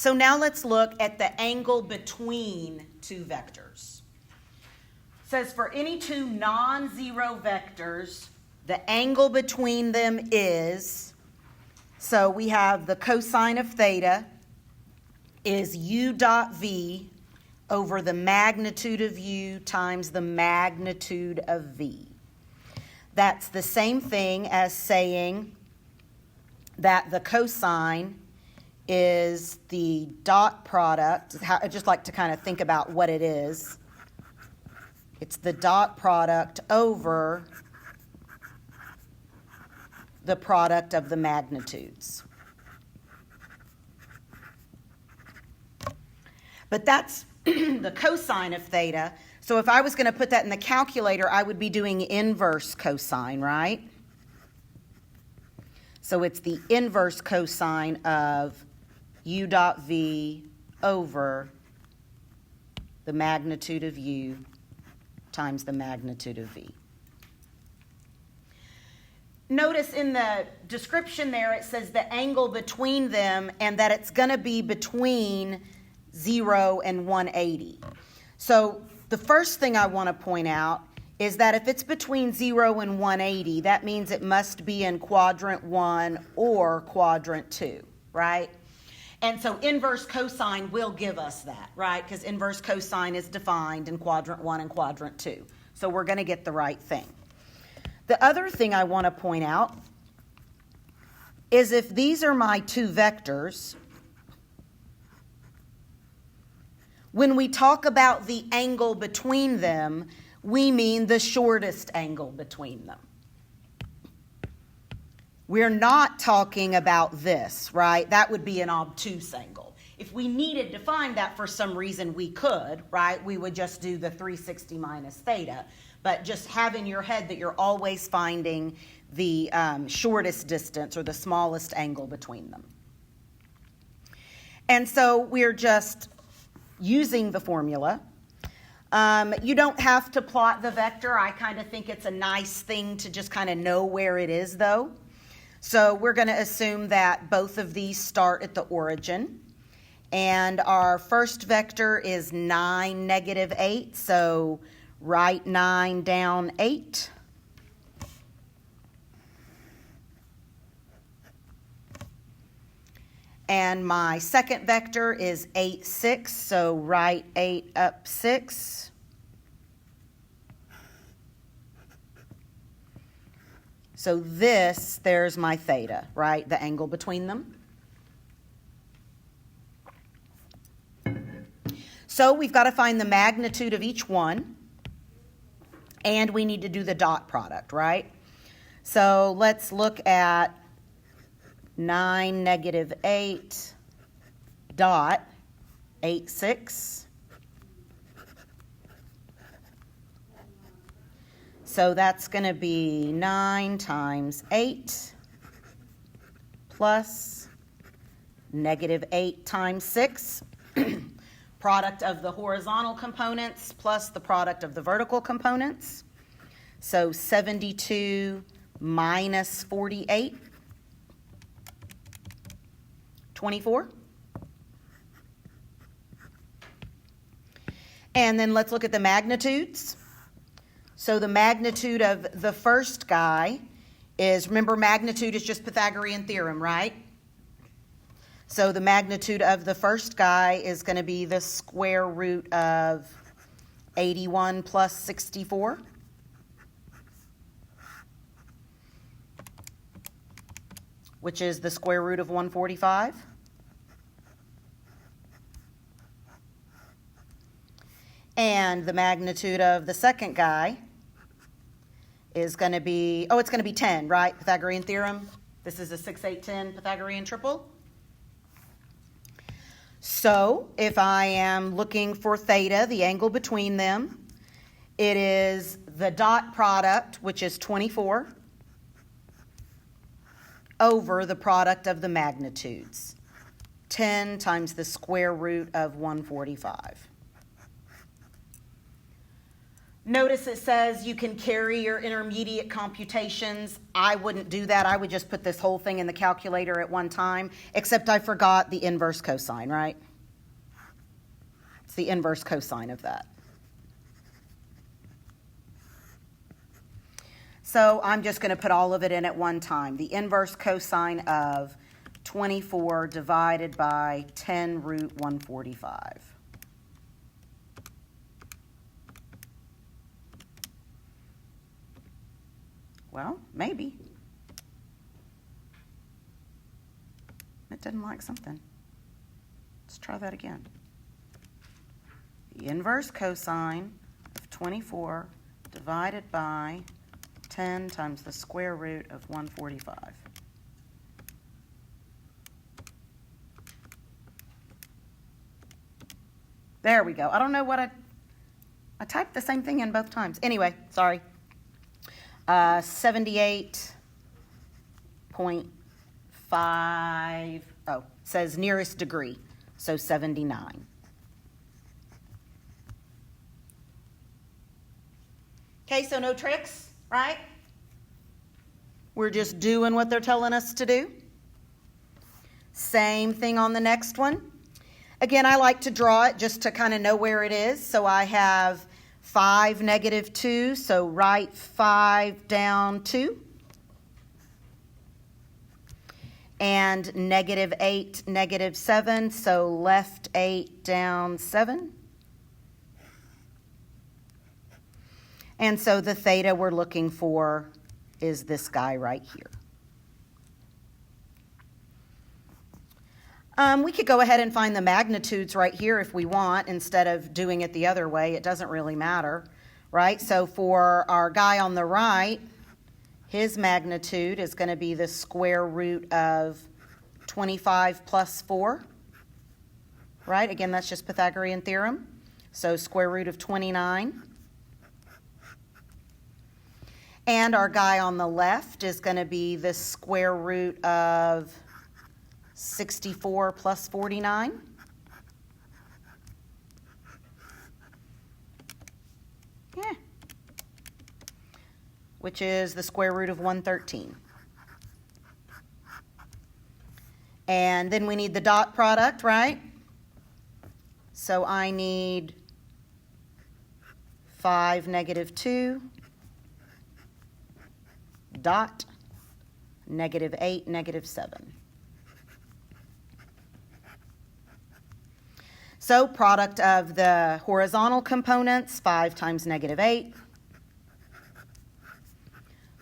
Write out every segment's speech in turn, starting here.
So now let's look at the angle between two vectors. It says for any two non-zero vectors, the angle between them is, so we have the cosine of theta is u dot v over the magnitude of u times the magnitude of v. That's the same thing as saying that the cosine is the dot product. I just like to kind of think about what it is. It's the dot product over the product of the magnitudes. But that's the cosine of theta. So if I was going to put that in the calculator, I would be doing inverse cosine, right? So it's the inverse cosine of u dot v over the magnitude of u times the magnitude of v. Notice in the description there it says the angle between them and that it's going to be between 0 and 180. So the first thing I want to point out is that if it's between 0 and 180, that means it must be in quadrant 1 or quadrant 2, right? And so inverse cosine will give us that, right? Because inverse cosine is defined in quadrant 1 and quadrant 2. So we're going to get the right thing. The other thing I want to point out is if these are my two vectors, when we talk about the angle between them, we mean the shortest angle between them. We're not talking about this, right? That would be an obtuse angle. If we needed to find that for some reason, we could, right? We would just do the 360 minus theta. But just have in your head that you're always finding the shortest distance or the smallest angle between them. And so we're just using the formula. You don't have to plot the vector. I kind of think it's a nice thing to just kind of know where it is, though. So we're going to assume that both of these start at the origin. And our first vector is 9, negative 8. So write 9 down 8. And my second vector is 8, 6. So write 8 up 6. So there's my theta, right? The angle between them. So we've got to find the magnitude of each one. And we need to do the dot product, right? So let's look at 9, negative 8, dot, 8, 6. So that's going to be 9 times 8 plus negative 8 times 6. Product of the horizontal components plus the product of the vertical components. So 72 minus 48, 24. And then let's look at the magnitudes. So the magnitude of the first guy is, remember magnitude is just Pythagorean theorem, right? So the magnitude of the first guy is going to be the square root of 81 plus 64. Which is the square root of 145. And the magnitude of the second guy is going to be, it's going to be 10, right? Pythagorean theorem. This is a 6, 8, 10 Pythagorean triple. So if I am looking for theta, the angle between them, it is the dot product, which is 24, over the product of the magnitudes, 10 times the square root of 145. Notice it says you can carry your intermediate computations. I wouldn't do that. I would just put this whole thing in the calculator at one time, except I forgot the inverse cosine, right? It's the inverse cosine of that. So I'm just going to put all of it in at one time. The inverse cosine of 24 divided by 10 root 145. Well, maybe. It didn't like something. Let's try that again. The inverse cosine of 24 divided by 10 times the square root of 145. There we go. I don't know what I typed the same thing in both times. Anyway, sorry. 78.5, says nearest degree, so 79. Okay, so no tricks, right? We're just doing what they're telling us to do. Same thing on the next one. Again, I like to draw it just to kind of know where it is. So I have 5, negative 2, so right 5 down 2. And negative 8, negative 7, so left 8 down 7. And so the theta we're looking for is this guy right here. We could go ahead and find the magnitudes right here if we want, instead of doing it the other way. It doesn't really matter, right? So for our guy on the right, his magnitude is going to be the square root of 25 plus 4, right? Again, that's just Pythagorean theorem. So square root of 29. And our guy on the left is going to be the square root of 64 plus 49. Yeah. Which is the square root of 113. And then we need the dot product, right? So I need 5, negative 2, dot, negative 8, negative 7. So product of the horizontal components, 5 times negative 8,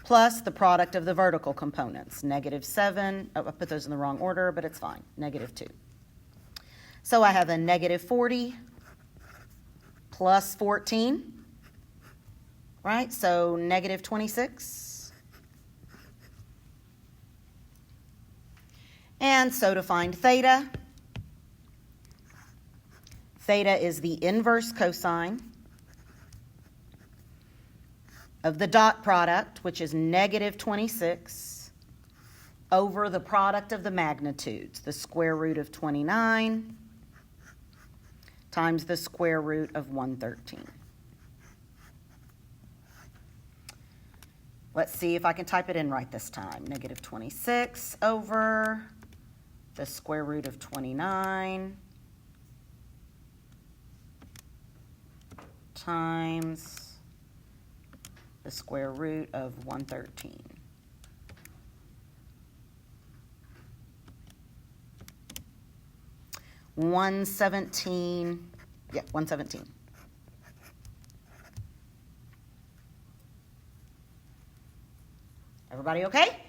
plus the product of the vertical components, negative 7. Oh, I put those in the wrong order, but it's fine, negative 2. So I have a negative 40 plus 14, right? So negative 26. And so to find theta, theta is the inverse cosine of the dot product, which is negative 26, over the product of the magnitudes, the square root of 29 times the square root of 113. Let's see if I can type it in right this time. Negative 26 over the square root of 29 times the square root of 113. Yeah, 117. Everybody okay?